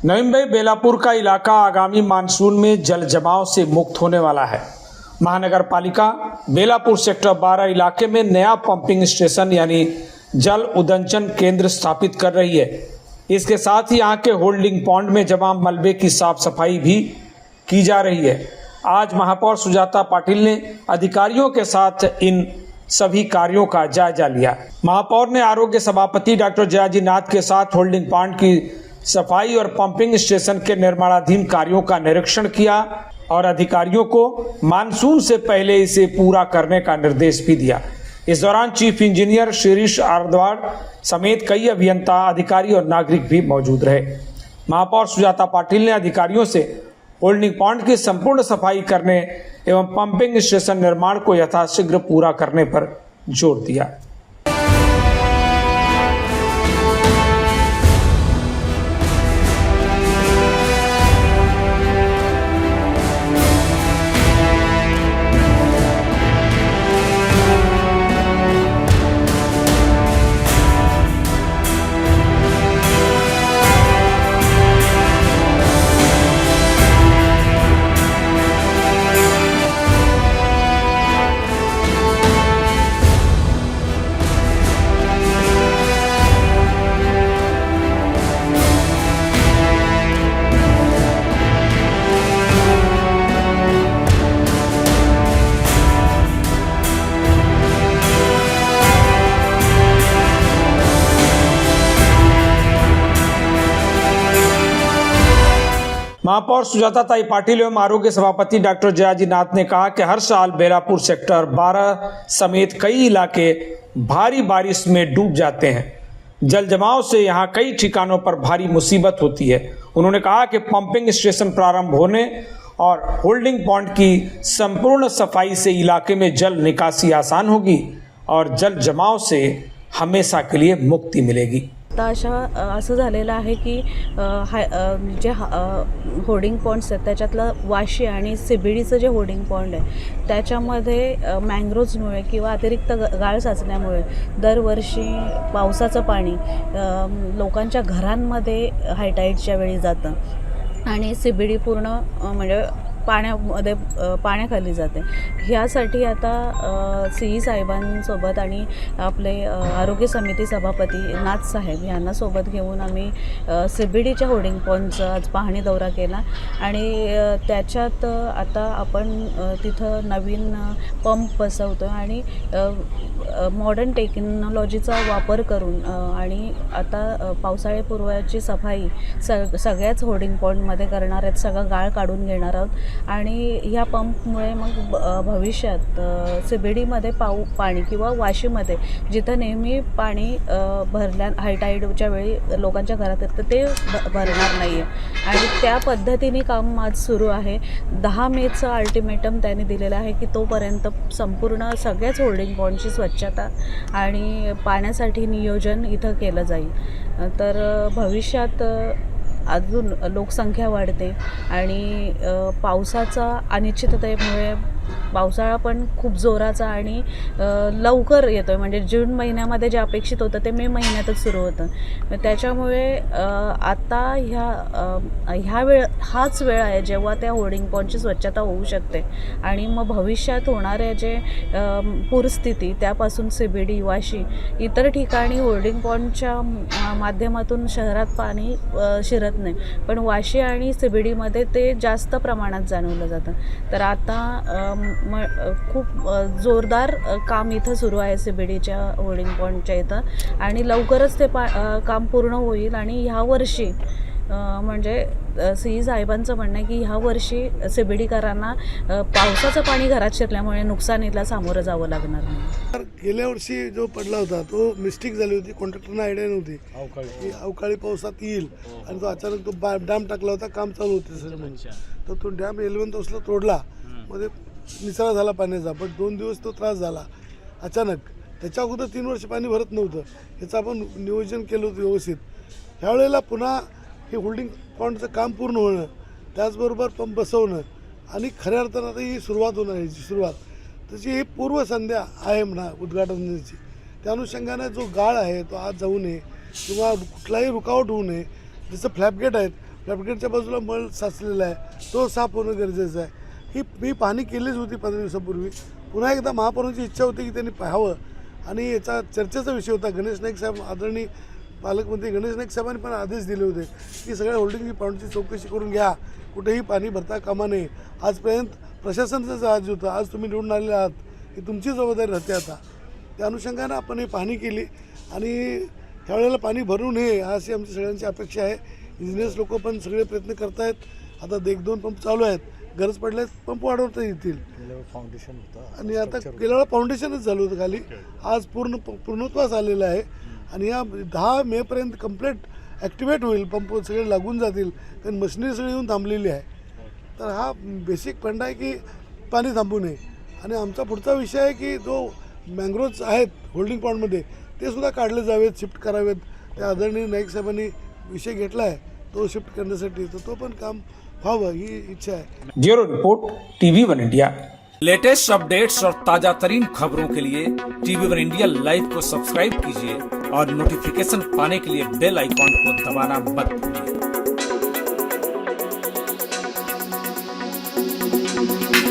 नवी मुंबई बेलापुर का इलाका आगामी मानसून में जल जमाव से मुक्त होने वाला है। महानगर पालिका बेलापुर सेक्टर 12 इलाके में नया पंपिंग स्टेशन यानी जल उदंचन केंद्र स्थापित कर रही है। इसके साथ ही यहाँ के होल्डिंग पॉन्ड में जमा मलबे की साफ सफाई भी की जा रही है। आज महापौर सुजाता पाटिल ने अधिकारियों के साथ इन सभी कार्यों का जायजा लिया। महापौर ने आरोग्य सभापति डॉक्टर जयाजी नाथ के साथ होल्डिंग पॉन्ड की सफाई और पंपिंग स्टेशन के निर्माणाधीन कार्यों का निरीक्षण किया और अधिकारियों को मानसून से पहले इसे पूरा करने का निर्देश भी दिया। इस दौरान चीफ इंजीनियर शिरीष आरद्वाड़ समेत कई अभियंता, अधिकारी और नागरिक भी मौजूद रहे। महापौर सुजाता पाटिल ने अधिकारियों से होल्डिंग पॉन्ड की संपूर्ण सफाई करने एवं पंपिंग स्टेशन निर्माण को यथाशीघ्र पूरा करने पर जोर दिया। महापौर सुजाताताई पाटिल एवं आरोग्य सभापति डॉक्टर जयाजी नाथ ने कहा कि हर साल बेलापुर सेक्टर 12 समेत कई इलाके भारी बारिश में डूब जाते हैं। जल जमाव से यहां कई ठिकानों पर भारी मुसीबत होती है। उन्होंने कहा कि पंपिंग स्टेशन प्रारंभ होने और होल्डिंग पॉन्ड की संपूर्ण सफाई से इलाके में जल निकासी आसान होगी और जल जमाव से हमेशा के लिए मुक्ति मिलेगी। आता असं झालेलं आहे की जे होर्डिंग पॉन्ड्स आहेत त्याच्यातलं वाशी आणि सीबीडीचं जे होर्डिंग पॉन्ड आहे त्याच्यामध्ये मँग्रोव्जमुळे किंवा अतिरिक्त गाळ साचण्यामुळे दरवर्षी पावसाचं पाणी लोकांच्या घरांमध्ये हायटाईडच्या वेळी जातं आणि सीबीडी पूर्ण म्हणजे पाण्याखाली जाते। ह्यासाठी आता सीई साहेबांसोबत आणि आपले आरोग्य समिती सभापती नाथ साहेब यांना सोबत घेऊन आम्ही सीबीडीच्या होर्डिंग पॉईंटचा आज पाहणी दौरा केला आणि त्याच्यात आता आपण तिथं नवीन पंप बसवतो आणि मॉडर्न टेक्नॉलॉजीचा वापर करून आणि आता पावसाळ्यापूर्वाची सफाई सगळ्याच होर्डिंग पॉईंटमध्ये करणार आहेत। सगळं गाळ काढून घेणार आहोत आणि ह्या पंपमुळे मग भविष्यात सीबीडीमध्ये पाणी किंवा वाशीमध्ये जिथं नेहमी पाणी भरल्या हायटाईडच्या वेळी लोकांच्या घरात येतं ते भरणार नाही आहे आणि त्या पद्धतीने काम आज सुरू आहे। 10 मेचं अल्टिमेटम त्यांनी दिलेलं आहे की तोपर्यंत संपूर्ण सगळ्याच होल्डिंग पॉईंटची स्वच्छता आणि पाण्यासाठी नियोजन इथं केलं जाईल। तर भविष्यात अजून लोकसंख्या वाढते आणि पावसाचा अनिश्चिततेमुळे पावसाळा पण खूप जोराचा आणि लवकर येतो आहे। म्हणजे जून महिन्यामध्ये जे अपेक्षित होतं ते मे महिन्यातच सुरू होतं। त्याच्यामुळे आता हाच वेळ आहे जेव्हा त्या होर्डिंग पॉईंटची स्वच्छता होऊ शकते आणि मग भविष्यात होणाऱ्या जे पूरस्थिती त्यापासून सीबीडी वाशी इतर ठिकाणी होर्डिंग पॉईंटच्या माध्यमातून शहरात पाणी शिरत नाही पण वाशी आणि सीबीडीमध्ये ते जास्त प्रमाणात जाणवलं जातं। तर आता खूप जोरदार काम इथं सुरू आहे सीबीडीच्या होर्डिंग पॉईंटच्या इथं आणि लवकरच ते काम पूर्ण होईल आणि ह्या वर्षी म्हणजे सीई साहेबांचं म्हणणं आहे की ह्या वर्षी सीबीडीकरांना पावसाचं पाणी घरात शिरल्यामुळे नुकसानीला सामोरं जावं लागणार नाही। गेल्या वर्षी जो पडला होता तो मिस्टेक झाली होती, कॉन्ट्रॅक्टरना आयडिया नव्हती की अवकाळी पावसात येईल आणि तो अचानक तो डॅम टाकला होता, काम चालू होते सर म्हणून तर तो डॅम 11 तासला तोडला, मध्ये निचरा झाला पाण्याचा पण 2 दिवस तो त्रास झाला अचानक। त्याच्या अगोदर 3 वर्ष पाणी भरत नव्हतं, ह्याचं आपण नियोजन केलं होतं व्यवस्थित। ह्यावेळेला पुन्हा हे होल्डिंग पॉईंटचं काम पूर्ण होणं त्याचबरोबर पंप बसवणं आणि खऱ्या अर्थानं आता ही सुरुवात होणार आहे। सुरुवात त्याची ही पूर्वसंध्या आहे म्हणा उद्घाटनाची। त्या अनुषंगाने जो गाळ आहे तो आज जाऊ नये किंवा कुठलाही रुकावट होऊ नये, जसं फ्लॅपगेट आहेत डॅमगेटच्या बाजूला मळ साचलेला आहे, तो साफ होणं गरजेचं आहे. ही मी पाहणी केलीच होती 15 दिवसापूर्वी. पुन्हा एकदा महापौरांची इच्छा होती की त्यांनी पाहावं आणि याचा चर्चेचा विषय होता. गणेश नाईक साहेब, आदरणीय पालकमंत्री गणेश नाईक साहेबांनी पण आदेश दिले होते की सगळ्या होल्डिंग पॉईंटची चौकशी करून घ्या, कुठेही पाणी भरता कामा नये. आजपर्यंत प्रशासनाचं जहाज होतं, आज तुम्ही निवडून आलेले आहात, ही तुमची जबाबदारी राहते. आता त्या अनुषंगानं आपण ही पाहणी केली आणि ह्यावेळेला पाणी भरू नये अशी आमची सगळ्यांची अपेक्षा आहे. इंजिनियर्स लोक पण सगळे प्रयत्न करत आहेत. आता 1-2 पंप चालू आहेत, गरज पडल्यास पंप वाढवता येतील. फाउंडेशन होतं आणि आता गेल्या वेळा फाउंडेशनच झालं होतं खाली, आज पूर्णत्वास आलेलं आहे. आणि या 10 मेपर्यंत कम्प्लीट ॲक्टिवेट होईल, पंप सगळे लागून जातील, कारण मशिनरी सगळी येऊन थांबलेली आहे. तर हा बेसिक फंड आहे की पाणी थांबू नये. आणि आमचा पुढचा विषय आहे की जो मँग्रोव्ज आहेत होल्डिंग पॉईंटमध्ये ते सुद्धा काढले जावेत, शिफ्ट करावेत. त्या आदरणीय नाईक साहेबांनी विषय घेतला आहे तो शिफ्ट करण्यासाठी, तर तो पण काम व्हावं ही इच्छा आहे. Bureau report TV1 India. Latest updates और ताजा तरीन खबरों के लिए TV1 इंडिया लाइव को सब्सक्राइब कीजिए और नोटिफिकेशन पाने के लिए बेल आइकॉन को दबाना मत भूलिए।